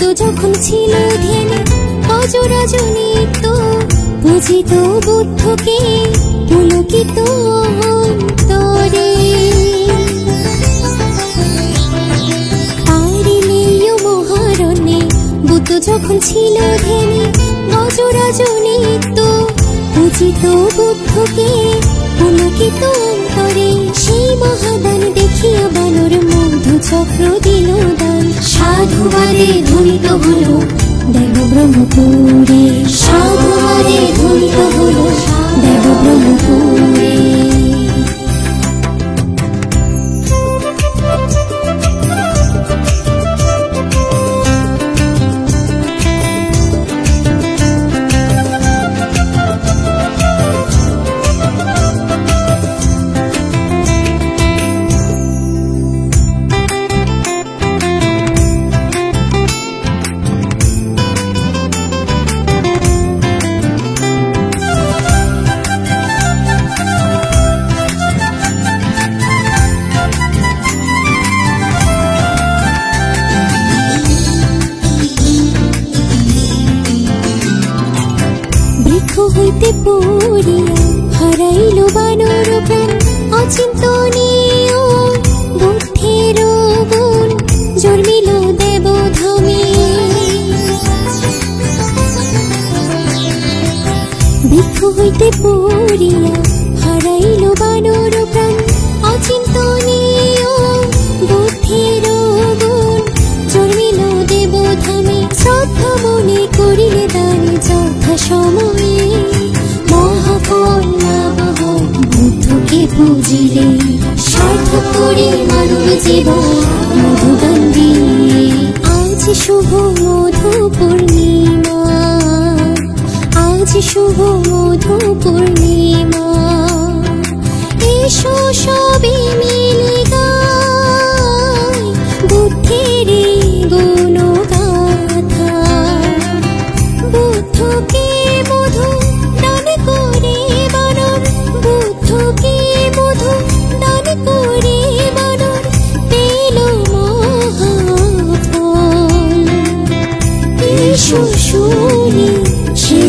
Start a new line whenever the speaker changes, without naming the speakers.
বুদ্ধ যখন ছিল ধ্যানে অজরাজনিত বুঝিত বুদ্ধকে পুলকিত অন্তরে। পারিলেও মহারণ্যে বুদ্ধ যখন ছিল ধ্যানে অজরাজনিত বুঝিত বুদ্ধকে পুলকিত অন্তরে। সেই মহাদান দেখিয়া বানর মধু চক্র দিল দান। সাধুবাদে ধ্বনিত হলো দেব ব্রহ্মপুরে, সাধুবাদে ধ্বনিত হলো দেব ব্রহ্মপুরে। হইতে পড়িয়া হারাইল বানর প্রাণ অচিন্তনীয় বুদ্ধের গুণ জন্মিল দেবধামে। বৃক্ষ হইতে পড়িয়া হারাইল বানর প্রাণ অচিন্তনীয় বুদ্ধের গুণ জন্মিল দেবধামে। শ্রদ্ধা মনে করিলে দানে যথা সময়ে মহাফল লাভ হয় বুদ্ধকে পুজিলে। সার্থক করে মানব জীবন মধুদান দিয়ে। আজ শুভ মধু পূর্ণিমা, আজ শুভ মধু পূর্ণিমা। এসো সবে মিলে গাই বুদ্ধের গুণগাথা। বুদ্ধকে মধু দান করে বানর, বুদ্ধকে মধু দান করে বানর পেল মহাফল। এসো শুনি সে